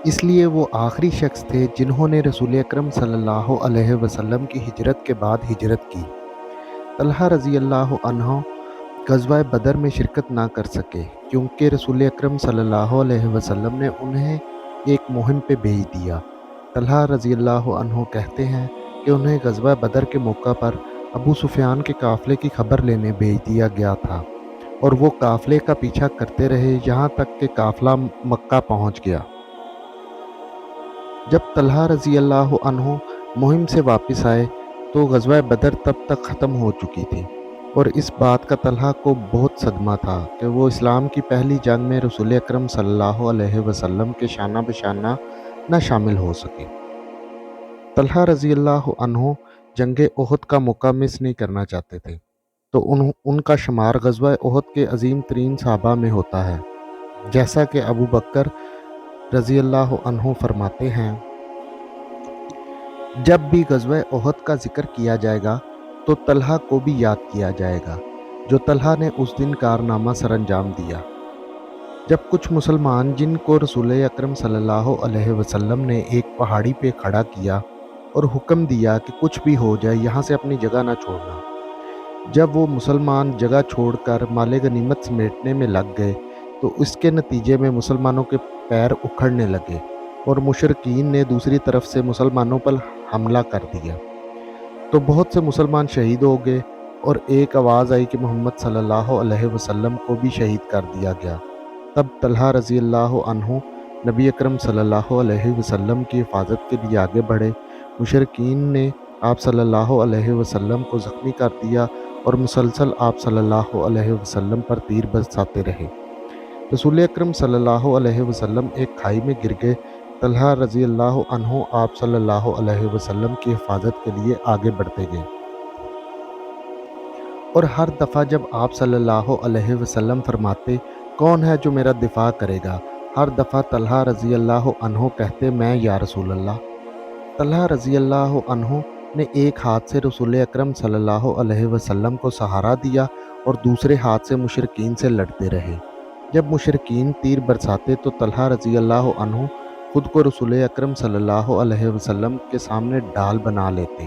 اس لیے وہ آخری شخص تھے جنہوں نے رسول اکرم صلی اللہ علیہ وسلم کی ہجرت کے بعد ہجرت کی۔ طلحہ رضی اللہ عنہ غزوہ بدر میں شرکت نہ کر سکے کیونکہ رسول اکرم صلی اللہ علیہ وسلم نے انہیں ایک مہم پہ بھیج دیا۔ طلحہ رضی اللہ عنہ کہتے ہیں کہ انہیں غزوہ بدر کے موقع پر ابو سفیان کے قافلے کی خبر لینے بھیج دیا گیا تھا اور وہ قافلے کا پیچھا کرتے رہے یہاں تک کہ قافلہ مکہ پہنچ گیا۔ جب طلحہ رضی اللہ عنہ مہم سے واپس آئے تو غزوہ بدر تب تک ختم ہو چکی تھی، اور اس بات کا طلحہ کو بہت صدمہ تھا کہ وہ اسلام کی پہلی جنگ میں رسول اکرم صلی اللہ علیہ وسلم کے شانہ بشانہ نہ شامل ہو سکے۔ طلحہ رضی اللہ عنہ جنگ احد کا موقع مس نہیں کرنا چاہتے تھے، تو ان کا شمار غزوہ احد کے عظیم ترین صحابہ میں ہوتا ہے، جیسا کہ ابو بکر رضی اللہ عنہ فرماتے ہیں، جب بھی غزوہ احد کا ذکر کیا جائے گا تو طلحہ کو بھی یاد کیا جائے گا، جو طلحہ نے اس دن کارنامہ سر انجام دیا۔ جب کچھ مسلمان جن کو رسول اکرم صلی اللہ علیہ وسلم نے ایک پہاڑی پہ کھڑا کیا اور حکم دیا کہ کچھ بھی ہو جائے یہاں سے اپنی جگہ نہ چھوڑنا، جب وہ مسلمان جگہ چھوڑ کر مال غنیمت سمیٹنے میں لگ گئے تو اس کے نتیجے میں مسلمانوں کے پیر اکھڑنے لگے اور مشرکین نے دوسری طرف سے مسلمانوں پر حملہ کر دیا، تو بہت سے مسلمان شہید ہو گئے اور ایک آواز آئی کہ محمد صلی اللہ علیہ وسلم کو بھی شہید کر دیا گیا۔ تب طلحہ رضی اللہ عنہ نبی اکرم صلی اللہ علیہ وسلم کی حفاظت کے لیے آگے بڑھے۔ مشرکین نے آپ صلی اللہ علیہ وسلم کو زخمی کر دیا اور مسلسل آپ صلی اللہ علیہ وسلم پر تیر برساتے رہے۔ رسول اکرم صلی اللہ علیہ وسلم ایک کھائی میں گر گئے۔ طلحہ رضی اللہ عنہ آپ صلی اللہ علیہ وسلم کی حفاظت کے لیے آگے بڑھتے گئے، اور ہر دفعہ جب آپ صلی اللہ علیہ وسلم فرماتے کون ہے جو میرا دفاع کرے گا، ہر دفعہ طلحہ رضی اللہ عنہ کہتے میں یا رسول اللہ۔ طلحہ رضی اللہ عنہ نے ایک ہاتھ سے رسول اکرم صلی اللہ علیہ وسلم کو سہارا دیا اور دوسرے ہاتھ سے مشرکین سے لڑتے رہے۔ جب مشرکین تیر برساتے تو طلحہ رضی اللہ عنہ خود کو رسول اکرم صلی اللہ علیہ وسلم کے سامنے ڈال بنا لیتے۔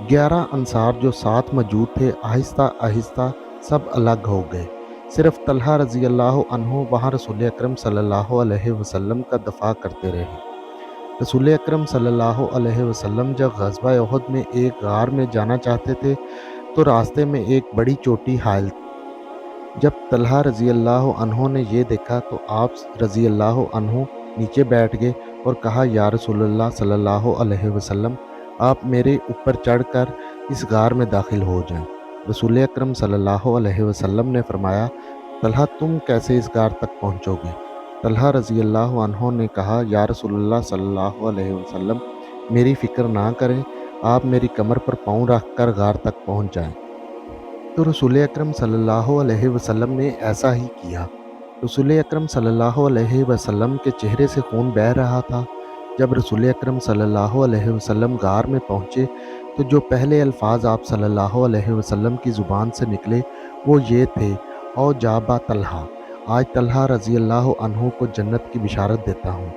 11 انصار جو ساتھ موجود تھے آہستہ آہستہ سب الگ ہو گئے، صرف طلحہ رضی اللہ عنہ وہاں رسول اکرم صلی اللہ علیہ وسلم کا دفاع کرتے رہے۔ رسول اکرم صلی اللہ علیہ وسلم جب غزوہ احد میں ایک غار میں جانا چاہتے تھے تو راستے میں ایک بڑی چوٹی حائل تھی۔ جب طلحہ رضی اللہ عنہ نے یہ دیکھا تو آپ رضی اللہ عنہ نیچے بیٹھ گئے اور کہا یا رسول اللہ صلی اللہ علیہ وسلم، آپ میرے اوپر چڑھ کر اس غار میں داخل ہو جائیں۔ رسول اکرم صلی اللہ علیہ وسلم نے فرمایا، طلحہ تم کیسے اس غار تک پہنچو گے؟ طلحہ رضی اللہ عنہ نے کہا، یا رسول اللہ صلی اللہ علیہ وسلم میری فکر نہ کریں، آپ میری کمر پر پاؤں رکھ کر غار تک پہنچ جائیں۔ تو رسول اکرم صلی اللہ علیہ وسلم نے ایسا ہی کیا۔ رسول اکرم صلی اللہ علیہ وسلم کے چہرے سے خون بہہ رہا تھا۔ جب رسول اکرم صلی اللہ علیہ وسلم غار میں پہنچے تو جو پہلے الفاظ آپ صلی اللہ علیہ وسلم کی زبان سے نکلے وہ یہ تھے، او جابا طلحہ، آج طلحہ رضی اللہ عنہ کو جنت کی بشارت دیتا ہوں۔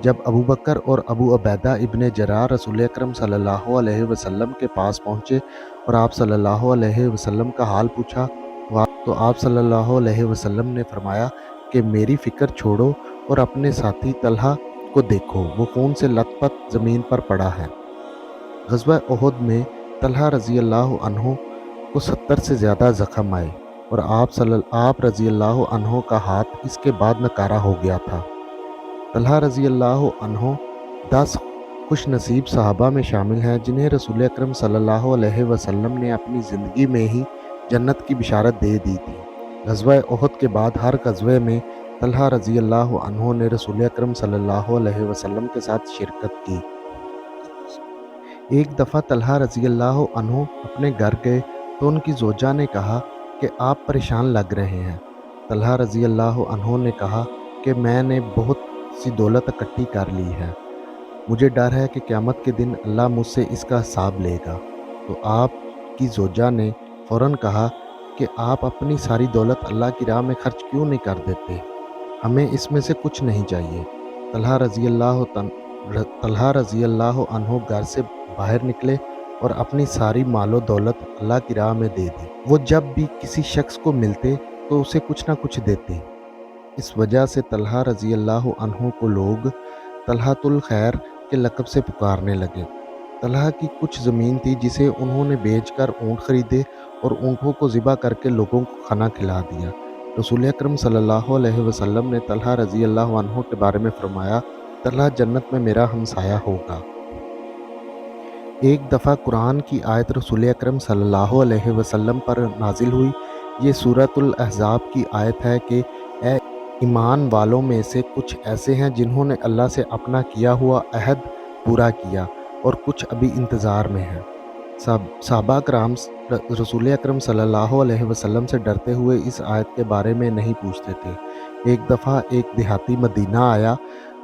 جب ابو بکر اور ابو عبیدہ ابن جراح رسول اکرم صلی اللہ علیہ وسلم کے پاس پہنچے اور آپ صلی اللہ علیہ وسلم کا حال پوچھا تو آپ صلی اللہ علیہ وسلم نے فرمایا کہ میری فکر چھوڑو اور اپنے ساتھی طلحہ کو دیکھو، وہ خون سے لت پت زمین پر پڑا ہے۔ غزوہ احد میں طلحہ رضی اللہ عنہ کو 70 سے زیادہ زخم آئے اور آپ رضی اللہ عنہ کا ہاتھ اس کے بعد نکارہ ہو گیا تھا۔ طلحہ رضی اللہ عنہ 10 خوش نصیب صحابہ میں شامل ہیں جنہیں رسول اکرم صلی اللہ علیہ وسلم نے اپنی زندگی میں ہی جنت کی بشارت دے دی تھی۔ غزوہ احد کے بعد ہر غزوے میں طلحہ رضی اللہ عنہ نے رسول اکرم صلی اللہ علیہ وسلم کے ساتھ شرکت کی۔ ایک دفعہ طلحہ رضی اللہ عنہ اپنے گھر گئے تو ان کی زوجہ نے کہا کہ آپ پریشان لگ رہے ہیں۔ طلحہ رضی اللہ عنہ نے کہا کہ میں نے بہت سی دولت اکٹھی کر لی ہے، مجھے ڈر ہے کہ قیامت کے دن اللہ مجھ سے اس کا حساب لے گا۔ تو آپ کی زوجہ نے فوراً کہا کہ آپ اپنی ساری دولت اللہ کی راہ میں خرچ کیوں نہیں کر دیتے، ہمیں اس میں سے کچھ نہیں چاہیے۔ طلحہ رضی اللہ عنہ گھر سے باہر نکلے اور اپنی ساری مال و دولت اللہ کی راہ میں دے دی۔ وہ جب بھی کسی شخص کو ملتے تو اسے کچھ نہ کچھ دیتے۔ اس وجہ سے طلحہ رضی اللہ عنہ کو لوگ طلحۃ الخیر کے لقب سے پکارنے لگے۔ طلحہ کی کچھ زمین تھی جسے انہوں نے بیچ کر اونٹ خریدے اور اونٹوں کو ذبح کر کے لوگوں کو کھانا کھلا دیا۔ رسول اکرم صلی اللہ علیہ وسلم نے طلحہ رضی اللہ عنہ کے بارے میں فرمایا، طلحہ جنت میں میرا ہمسایہ ہوگا۔ ایک دفعہ قرآن کی آیت رسول اکرم صلی اللہ علیہ وسلم پر نازل ہوئی۔ یہ سورۃ الاحزاب کی آیت ہے کہ اے ایمان والوں میں سے کچھ ایسے ہیں جنہوں نے اللہ سے اپنا کیا ہوا عہد پورا کیا اور کچھ ابھی انتظار میں ہیں۔ صحابہ کرام رسول اکرم صلی اللہ علیہ وسلم سے ڈرتے ہوئے اس آیت کے بارے میں نہیں پوچھتے تھے۔ ایک دفعہ ایک دیہاتی مدینہ آیا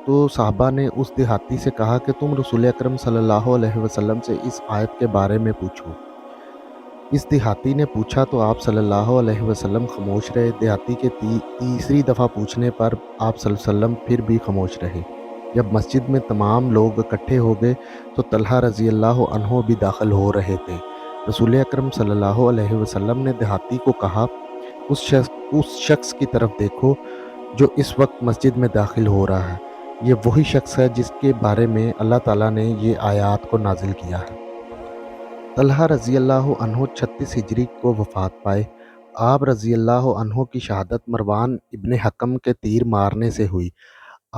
تو صحابہ نے اس دیہاتی سے کہا کہ تم رسول اکرم صلی اللہ علیہ وسلم سے اس آیت کے بارے میں پوچھو۔ اس دیہاتی نے پوچھا تو آپ صلی اللہ علیہ وسلم خاموش رہے۔ دیہاتی کے تیسری دفعہ پوچھنے پر آپ صلی اللہ علیہ وسلم پھر بھی خاموش رہے۔ جب مسجد میں تمام لوگ اکٹھے ہو گئے تو طلحہ رضی اللہ عنہ بھی داخل ہو رہے تھے۔ رسول اکرم صلی اللہ علیہ وسلم نے دیہاتی کو کہا، اس شخص کی طرف دیکھو جو اس وقت مسجد میں داخل ہو رہا ہے، یہ وہی شخص ہے جس کے بارے میں اللہ تعالیٰ نے یہ آیات کو نازل کیا ہے۔ طلحہ رضی اللہ عنہ 36 ہجری کو وفات پائے۔ آپ رضی اللہ عنہ کی شہادت مروان ابن حکم کے تیر مارنے سے ہوئی۔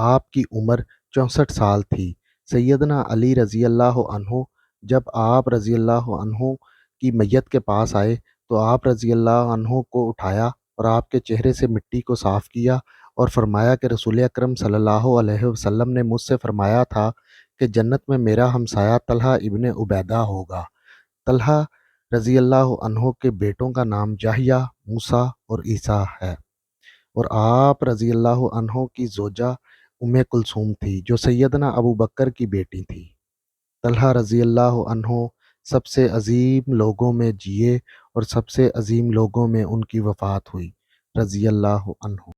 آپ کی عمر 64 سال تھی۔ سیدنا علی رضی اللہ عنہ جب آپ رضی اللہ عنہ کی میت کے پاس آئے تو آپ رضی اللہ عنہ کو اٹھایا اور آپ کے چہرے سے مٹی کو صاف کیا اور فرمایا کہ رسول اکرم صلی اللہ علیہ وسلم نے مجھ سے فرمایا تھا کہ جنت میں میرا ہمسایہ طلحہ ابن عبیدہ ہوگا۔ طلحہ رضی اللہ عنہ کے بیٹوں کا نام یحییٰ، موسیٰ اور عیسیٰ ہے، اور آپ رضی اللہ عنہ کی زوجہ کلثوم تھی جو سیدنا ابو بکر کی بیٹی تھی۔ طلحہ رضی اللہ عنہ سب سے عظیم لوگوں میں جیے اور سب سے عظیم لوگوں میں ان کی وفات ہوئی، رضی اللہ عنہ۔